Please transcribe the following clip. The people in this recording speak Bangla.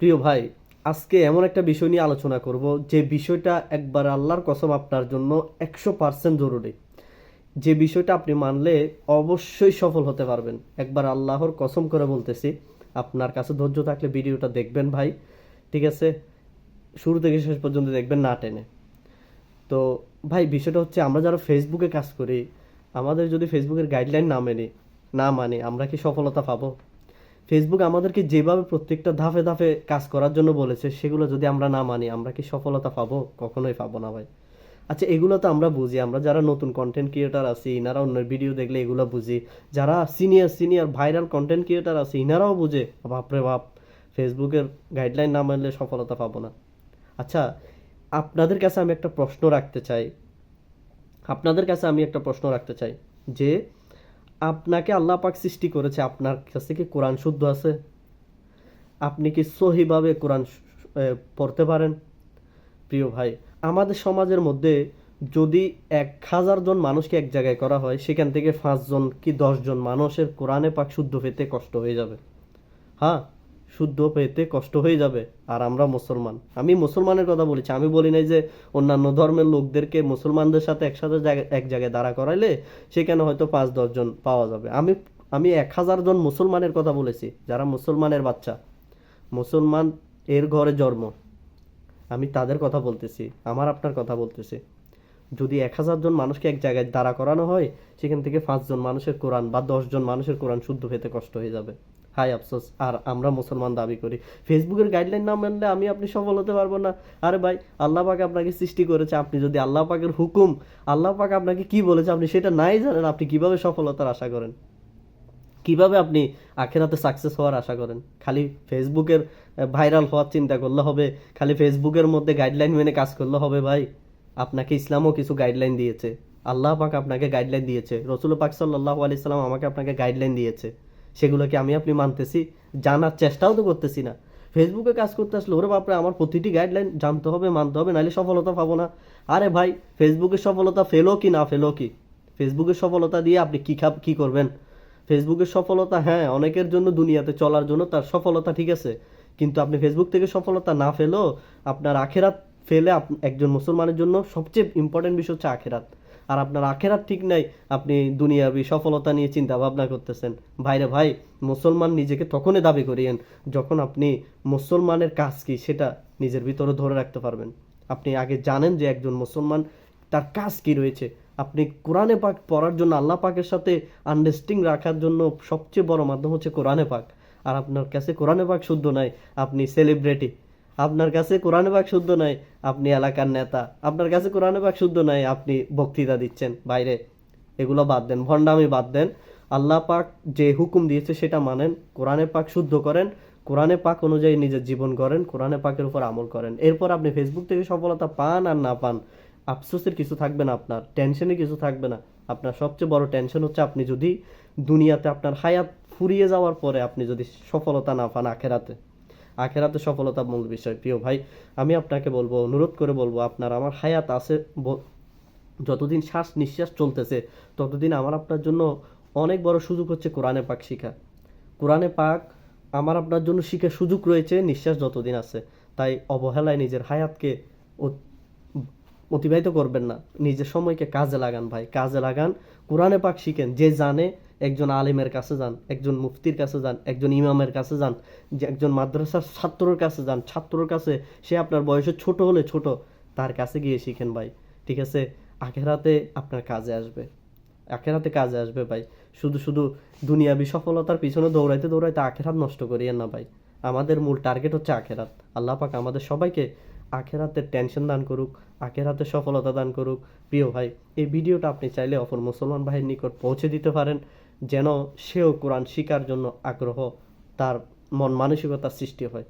প্রিয় ভাই, আজকে এমন একটা বিষয় নিয়ে আলোচনা করব যে বিষয়টা একবার আল্লাহর কসম আপনার জন্য 100% জরুরি। যে বিষয়টা আপনি মানলে অবশ্যই সফল হতে পারবেন। একবার আল্লাহর কসম করে বলতেছি, আপনার কাছে ধৈর্য থাকলে ভিডিওটা দেখবেন ভাই। ঠিক আছে, শুরু থেকে শেষ পর্যন্ত দেখবেন না টেনে। তো ভাই, বিষয়টা হচ্ছে আমরা যারা ফেসবুকে কাজ করি, আমাদের যদি ফেসবুকের গাইডলাইন না মানি আমরা কি সফলতা পাবো? ফেসবুক আমাদেরকে যেভাবে প্রত্যেকটা ধাপে ধাপে কাজ করার জন্য বলেছে, সেগুলো যদি আমরা না মানি আমরা কি সফলতা পাবো? কখনোই পাবো না ভাই। আচ্ছা, এগুলো তো আমরা বুঝি, আমরা যারা নতুন কন্টেন্ট ক্রিয়েটার আছি ইনারা অন্যের ভিডিও দেখলে এগুলো বুঝি। যারা senior senior viral content creator আছে ইনারাও বুঝে, বাপরে বাপ, ফেসবুকের গাইডলাইন না মানলে সফলতা পাবো না। আচ্ছা, আপনাদের কাছে আমি একটা প্রশ্ন রাখতে চাই আপনাদের কাছে আমি একটা প্রশ্ন রাখতে চাই যে আপনাকে আল্লাহ পাক সৃষ্টি করেছে, আপনার কাছে কি কোরআন শুদ্ধ আছে? আপনি কি সহিভাবে কোরআন পড়তে পারেন? প্রিয় ভাই, আমাদের সমাজের মধ্যে যদি 1,000 জন মানুষকে এক জায়গায় করা হয়, সেখান থেকে 5 জন কি 10 জন মানুষের কোরআনে পাক শুদ্ধ পেতে কষ্ট হয়ে যাবে। হ্যাঁ, শুদ্ধ পেতে কষ্ট হয়ে যাবে। আর আমরা মুসলমান, আমি মুসলমানের কথা বলেছি, আমি বলি নাই যে অন্যান্য ধর্মের লোকদেরকে মুসলমানদের সাথে একসাথে এক জায়গায় দাঁড়া করাইলে সেখানে হয়তো 5-10 জন পাওয়া যাবে। আমি আমি 1,000 জন মুসলমানের কথা বলেছি, যারা মুসলমানের বাচ্চা, মুসলমান এর ঘরে জন্ম, আমি তাদের কথা বলতেছি, আমার আপনার কথা বলতেছি। যদি 1,000 জন মানুষকে এক জায়গায় দাঁড়া করানো হয়, সেখান থেকে 5 জন মানুষের কোরআন বা 10 জন মানুষের কোরআন শুদ্ধ পেতে কষ্ট হয়ে যাবে। হাই আফসোস, আর আমরা মুসলমান দাবি করি ফেসবুকের গাইডলাইন না মানলে আমি আপনি সফল হতে পারবো না। আরে ভাই, আল্লাহ পাক আপনাকে সৃষ্টি করেছে, আপনি যদি আল্লাহ পাকের হুকুম, আল্লাহ পাক আপনাকে কি বলেছে আপনি সেটা নাই জানেন, আপনি কিভাবে সফলতার আশা করেন? কিভাবে আপনি আখেরাতে সাকসেস হওয়ার আশা করেন? খালি ফেসবুকের ভাইরাল হওয়ার চিন্তা করলে হবে? খালি ফেসবুকের মধ্যে গাইডলাইন মেনে কাজ করলে হবে ভাই? আপনাকে ইসলামও কিছু গাইডলাইন দিয়েছে, আল্লাহ পাক আপনাকে গাইডলাইন দিয়েছে, রসুল পাক সাল্লাল্লাহু আলাইহি সাল্লাম আমাকে আপনাকে গাইডলাইন দিয়েছে। সেগুলোকে আমি আপনি মানতেছি? জানার চেষ্টাও তো করতেছি না। ফেসবুকে কাজ করতে আসলে ওরে বাপরে, আমার প্রতিটি গাইডলাইন জানতে হবে, মানতে হবে, নাহলে সফলতা পাবো না। আরে ভাই, ফেসবুকের সফলতা ফেলো কি না ফেলো কি, ফেসবুকের সফলতা দিয়ে আপনি কি করবেন? ফেসবুকের সফলতা, হ্যাঁ, অনেকের জন্য দুনিয়াতে চলার জন্য তার সফলতা, ঠিক আছে, কিন্তু আপনি ফেসবুক থেকে সফলতা না ফেলেও আপনার আখেরাত ফেলে, একজন মুসলমানের জন্য সবচেয়ে ইম্পর্টেন্ট বিষয় হচ্ছে আখেরাত। আর আপনার আখেরাত ঠিক নাই, আপনি দুনিয়াবি সফলতা নিয়ে চিন্তা ভাবনা করতেছেন। ভাইরে ভাই, মুসলমান নিজেকে তখনই দাবি করিয়েন যখন আপনি মুসলমানের কাজ কি সেটা নিজের ভিতরে ধরে রাখতে পারবেন। আপনি আগে জানেন যে একজন মুসলমান তার কাজ কি রয়েছে। আপনি কোরআনে পাক পড়ার জন্য, আল্লাহ পাকের সাথে আন্ডারস্ট্যান্ডিং রাখার জন্য সবচেয়ে বড় মাধ্যম হচ্ছে কোরআনে পাক। আর আপনার কাছে কোরআনে পাক শুদ্ধ নাই, আপনি সেলিব্রিটি। আপনার কাছে কোরআনে পাক শুদ্ধ নাই, আপনি এলাকার নেতা। আপনার কাছে কোরআনে পাক শুদ্ধ নাই, আপনি বক্তৃতা দিচ্ছেন বাইরে। এগুলো বাদ দেন, ভণ্ডামি বাদ দেন। আল্লাহ পাক যে হুকুম দিয়েছে সেটা মানেন, কোরআনে পাক শুদ্ধ করেন, কোরআনে পাক অনুযায়ী নিজের জীবন গড়েন, কোরআনে পাকের উপর আমল করেন। এরপর আপনি ফেসবুক থেকে সফলতা পান আর না পান, আফসোসের কিছু থাকবে না, আপনার টেনশনে কিছু থাকবে না। আপনার সবচেয়ে বড় টেনশন হচ্ছে আপনি যদি দুনিয়াতে আপনার হায়াত ফুরিয়ে যাওয়ার পরে আপনি যদি সফলতা না পান আখেরাতে। আখেরাতে সফলতা মূল বিষয়। প্রিয় ভাই, আমি আপনাকে বলবো, অনুরোধ করে বলবো, আপনার আমার হায়াত আছে, যতদিন শ্বাস নিঃশ্বাস চলতেছে ততদিন আমার আপনার জন্য অনেক বড় সুযোগ হচ্ছে কোরআনে পাক শিখা। কোরআনে পাক আমার আপনার জন্য শিখার সুযোগ রয়েছে নিঃশ্বাস যতদিন আছে। তাই অবহেলায় নিজের হায়াতকে অতিবাহিত করবেন না, নিজের সময়কে কাজে লাগান ভাই, কাজে লাগান। কোরআনে পাক শিখেন, যে জানে একজন আলিমের কাছে যান, একজন মুফতির কাছে যান, একজন ইমামের কাছে যান, যে একজন মাদ্রাসার ছাত্রর কাছে যান, ছাত্রর কাছে, সে আপনার বয়সে ছোট হলে ছোট, তার কাছে গিয়ে শিখেন ভাই। ঠিক আছে, আখেরাতে আপনার কাজে আসবে, আখেরাতে কাজে আসবে ভাই। শুধু শুধু দুনিয়াবি সফলতার পিছনে দৌড়াইতে দৌড়াইতে আখেরাত নষ্ট করিয়েন না ভাই। আমাদের মূল টার্গেট হচ্ছে আখেরাত। আল্লাহ পাক আমাদের সবাইকে আখেরাতের টেনশন দান করুক, আখেরাতে সফলতা দান করুক। প্রিয় ভাই, এই ভিডিওটা আপনি চাইলে অপর মুসলমান ভাইয়ের নিকট পৌঁছে দিতে পারেন, যেন সেও কোরআন শিকার জন্য আগ্রহ, তার মন মানসিকতার সৃষ্টি হয়।